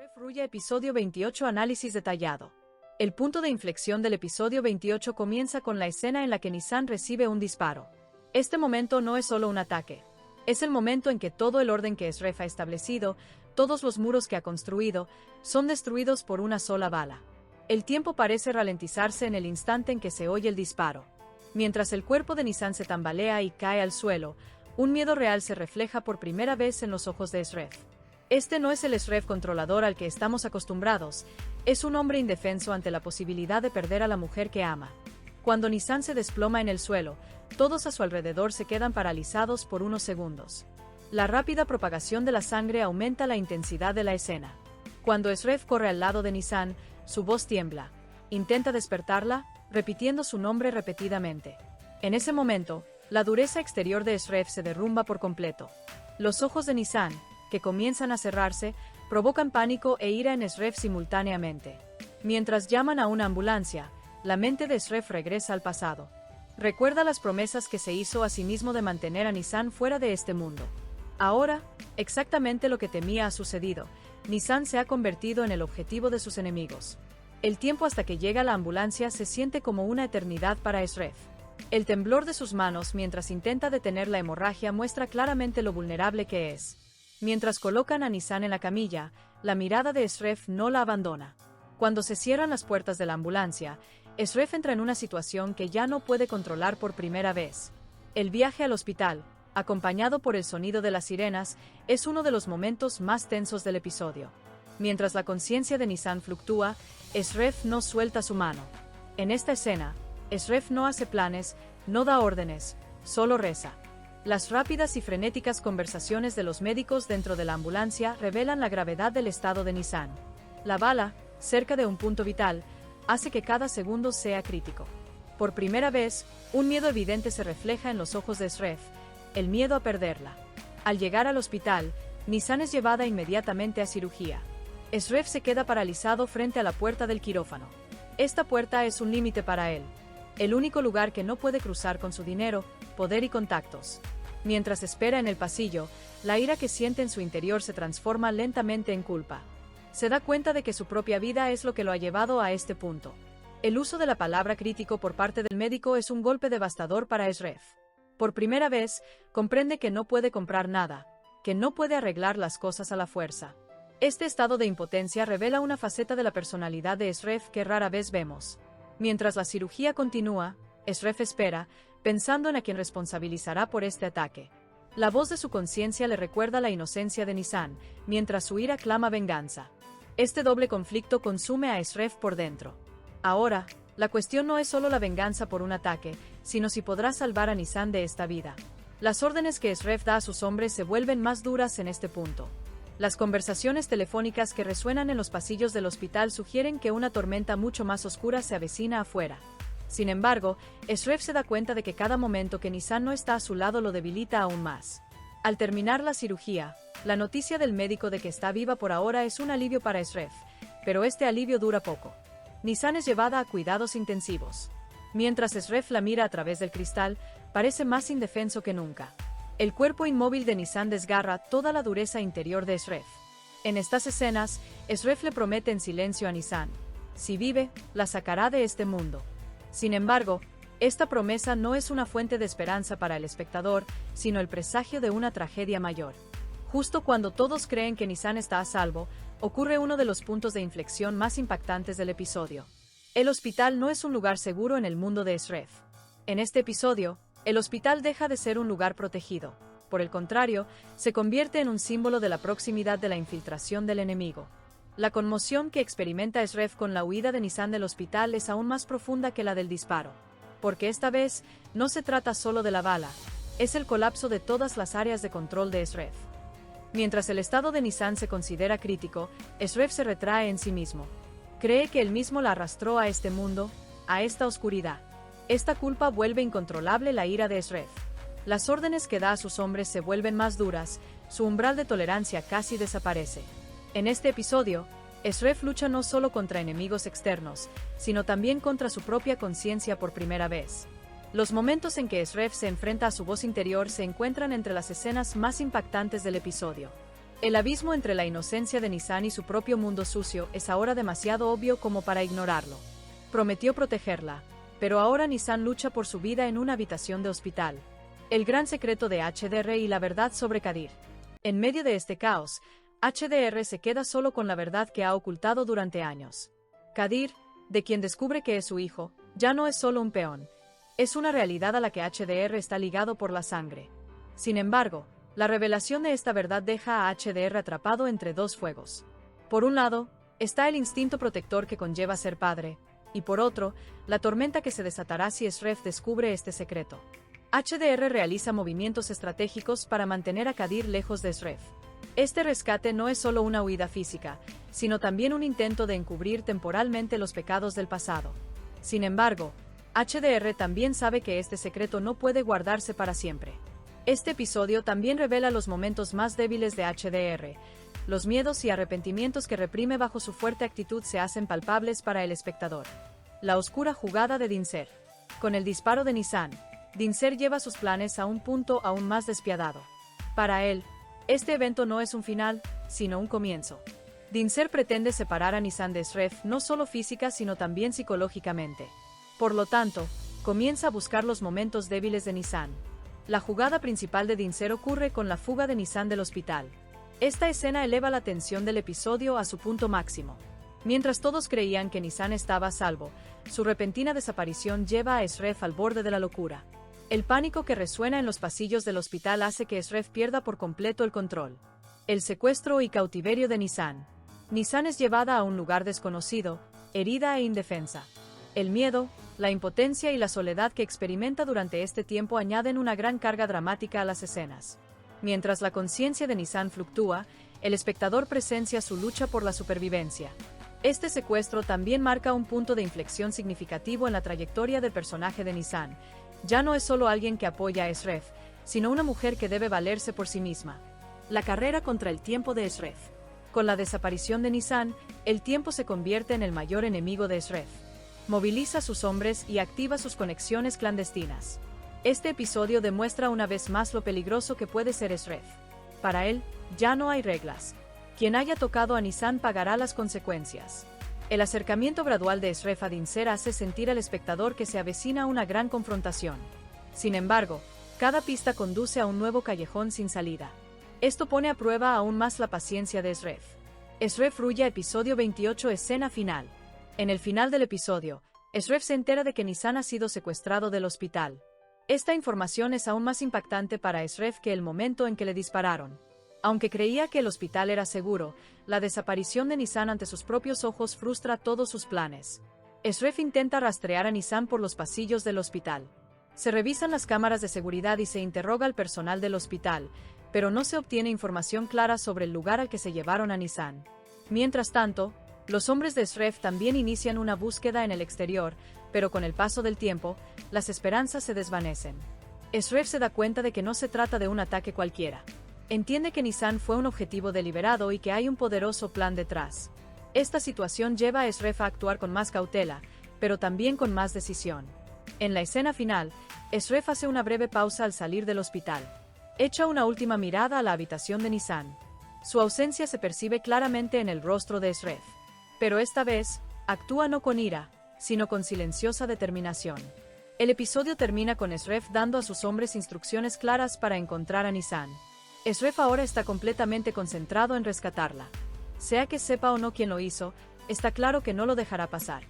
Esref Ruya Episodio 28 Análisis detallado. El punto de inflexión del episodio 28 comienza con la escena en la que Nisan recibe un disparo. Este momento no es solo un ataque. Es el momento en que todo el orden que Esref ha establecido, todos los muros que ha construido, son destruidos por una sola bala. El tiempo parece ralentizarse en el instante en que se oye el disparo. Mientras el cuerpo de Nisan se tambalea y cae al suelo, un miedo real se refleja por primera vez en los ojos de Esref. Este no es el Esref controlador al que estamos acostumbrados, es un hombre indefenso ante la posibilidad de perder a la mujer que ama. Cuando Nisan se desploma en el suelo, todos a su alrededor se quedan paralizados por unos segundos. La rápida propagación de la sangre aumenta la intensidad de la escena. Cuando Esref corre al lado de Nisan, su voz tiembla. Intenta despertarla, repitiendo su nombre repetidamente. En ese momento, la dureza exterior de Esref se derrumba por completo. Los ojos de Nisan, que comienzan a cerrarse, provocan pánico e ira en Esref simultáneamente. Mientras llaman a una ambulancia, la mente de Esref regresa al pasado. Recuerda las promesas que se hizo a sí mismo de mantener a Nisan fuera de este mundo. Ahora, exactamente lo que temía ha sucedido. Nisan se ha convertido en el objetivo de sus enemigos. El tiempo hasta que llega la ambulancia se siente como una eternidad para Esref. El temblor de sus manos mientras intenta detener la hemorragia muestra claramente lo vulnerable que es. Mientras colocan a Nisan en la camilla, la mirada de Esref no la abandona. Cuando se cierran las puertas de la ambulancia, Esref entra en una situación que ya no puede controlar por primera vez. El viaje al hospital, acompañado por el sonido de las sirenas, es uno de los momentos más tensos del episodio. Mientras la conciencia de Nisan fluctúa, Esref no suelta su mano. En esta escena, Esref no hace planes, no da órdenes, solo reza. Las rápidas y frenéticas conversaciones de los médicos dentro de la ambulancia revelan la gravedad del estado de Nisan. La bala, cerca de un punto vital, hace que cada segundo sea crítico. Por primera vez, un miedo evidente se refleja en los ojos de Esref, el miedo a perderla. Al llegar al hospital, Nisan es llevada inmediatamente a cirugía. Esref se queda paralizado frente a la puerta del quirófano. Esta puerta es un límite para él. El único lugar que no puede cruzar con su dinero, poder y contactos. Mientras espera en el pasillo, la ira que siente en su interior se transforma lentamente en culpa. Se da cuenta de que su propia vida es lo que lo ha llevado a este punto. El uso de la palabra crítico por parte del médico es un golpe devastador para Esref. Por primera vez, comprende que no puede comprar nada, que no puede arreglar las cosas a la fuerza. Este estado de impotencia revela una faceta de la personalidad de Esref que rara vez vemos. Mientras la cirugía continúa, Esref espera, pensando en a quien responsabilizará por este ataque. La voz de su conciencia le recuerda la inocencia de Nisan, mientras su ira clama venganza. Este doble conflicto consume a Esref por dentro. Ahora, la cuestión no es solo la venganza por un ataque, sino si podrá salvar a Nisan de esta vida. Las órdenes que Esref da a sus hombres se vuelven más duras en este punto. Las conversaciones telefónicas que resuenan en los pasillos del hospital sugieren que una tormenta mucho más oscura se avecina afuera. Sin embargo, Esref se da cuenta de que cada momento que Nisan no está a su lado lo debilita aún más. Al terminar la cirugía, la noticia del médico de que está viva por ahora es un alivio para Esref, pero este alivio dura poco. Nisan es llevada a cuidados intensivos. Mientras Esref la mira a través del cristal, parece más indefenso que nunca. El cuerpo inmóvil de Nisan desgarra toda la dureza interior de Esref. En estas escenas, Esref le promete en silencio a Nisan: si vive, la sacará de este mundo. Sin embargo, esta promesa no es una fuente de esperanza para el espectador, sino el presagio de una tragedia mayor. Justo cuando todos creen que Nisan está a salvo, ocurre uno de los puntos de inflexión más impactantes del episodio. El hospital no es un lugar seguro en el mundo de Esref. En este episodio, el hospital deja de ser un lugar protegido. Por el contrario, se convierte en un símbolo de la proximidad de la infiltración del enemigo. La conmoción que experimenta Esref con la huida de Nisan del hospital es aún más profunda que la del disparo. Porque esta vez, no se trata solo de la bala, es el colapso de todas las áreas de control de Esref. Mientras el estado de Nisan se considera crítico, Esref se retrae en sí mismo. Cree que él mismo la arrastró a este mundo, a esta oscuridad. Esta culpa vuelve incontrolable la ira de Esref. Las órdenes que da a sus hombres se vuelven más duras, su umbral de tolerancia casi desaparece. En este episodio, Esref lucha no solo contra enemigos externos, sino también contra su propia conciencia por primera vez. Los momentos en que Esref se enfrenta a su voz interior se encuentran entre las escenas más impactantes del episodio. El abismo entre la inocencia de Nissan y su propio mundo sucio es ahora demasiado obvio como para ignorarlo. Prometió protegerla, pero ahora Nissan lucha por su vida en una habitación de hospital. El gran secreto de HDR y la verdad sobre Kadir. En medio de este caos, HDR se queda solo con la verdad que ha ocultado durante años. Kadir, de quien descubre que es su hijo, ya no es solo un peón. Es una realidad a la que HDR está ligado por la sangre. Sin embargo, la revelación de esta verdad deja a HDR atrapado entre dos fuegos. Por un lado, está el instinto protector que conlleva ser padre, y por otro, la tormenta que se desatará si Esref descubre este secreto. HDR realiza movimientos estratégicos para mantener a Kadir lejos de Esref. Este rescate no es solo una huida física, sino también un intento de encubrir temporalmente los pecados del pasado. Sin embargo, HDR también sabe que este secreto no puede guardarse para siempre. Este episodio también revela los momentos más débiles de HDR. Los miedos y arrepentimientos que reprime bajo su fuerte actitud se hacen palpables para el espectador. La oscura jugada de Dinser. Con el disparo de Nissan, Dinser lleva sus planes a un punto aún más despiadado. Para él, este evento no es un final, sino un comienzo. Dinser pretende separar a Nissan de Esref no solo física sino también psicológicamente. Por lo tanto, comienza a buscar los momentos débiles de Nissan. La jugada principal de Dinser ocurre con la fuga de Nissan del hospital. Esta escena eleva la tensión del episodio a su punto máximo. Mientras todos creían que Nissan estaba a salvo, su repentina desaparición lleva a Esref al borde de la locura. El pánico que resuena en los pasillos del hospital hace que Esref pierda por completo el control. El secuestro y cautiverio de Nissan. Nissan es llevada a un lugar desconocido, herida e indefensa. El miedo, la impotencia y la soledad que experimenta durante este tiempo añaden una gran carga dramática a las escenas. Mientras la conciencia de Nissan fluctúa, el espectador presencia su lucha por la supervivencia. Este secuestro también marca un punto de inflexión significativo en la trayectoria del personaje de Nissan. Ya no es solo alguien que apoya a Esref, sino una mujer que debe valerse por sí misma. La carrera contra el tiempo de Esref. Con la desaparición de Nissan, el tiempo se convierte en el mayor enemigo de Esref. Moviliza a sus hombres y activa sus conexiones clandestinas. Este episodio demuestra una vez más lo peligroso que puede ser Esref. Para él, ya no hay reglas. Quien haya tocado a Nissan pagará las consecuencias. El acercamiento gradual de Esref a Dinser hace sentir al espectador que se avecina una gran confrontación. Sin embargo, cada pista conduce a un nuevo callejón sin salida. Esto pone a prueba aún más la paciencia de Esref. Esref huye, episodio 28, escena final. En el final del episodio, Esref se entera de que Nissan ha sido secuestrado del hospital. Esta información es aún más impactante para Esref que el momento en que le dispararon. Aunque creía que el hospital era seguro, la desaparición de Nissan ante sus propios ojos frustra todos sus planes. Esref intenta rastrear a Nissan por los pasillos del hospital. Se revisan las cámaras de seguridad y se interroga al personal del hospital, pero no se obtiene información clara sobre el lugar al que se llevaron a Nissan. Mientras tanto, los hombres de Esref también inician una búsqueda en el exterior, pero con el paso del tiempo, las esperanzas se desvanecen. Esref se da cuenta de que no se trata de un ataque cualquiera. Entiende que Nissan fue un objetivo deliberado y que hay un poderoso plan detrás. Esta situación lleva a Esref a actuar con más cautela, pero también con más decisión. En la escena final, Esref hace una breve pausa al salir del hospital. Echa una última mirada a la habitación de Nissan. Su ausencia se percibe claramente en el rostro de Esref. Pero esta vez, actúa no con ira, sino con silenciosa determinación. El episodio termina con Esref dando a sus hombres instrucciones claras para encontrar a Nissan. Esref ahora está completamente concentrado en rescatarla. Sea que sepa o no quién lo hizo, está claro que no lo dejará pasar.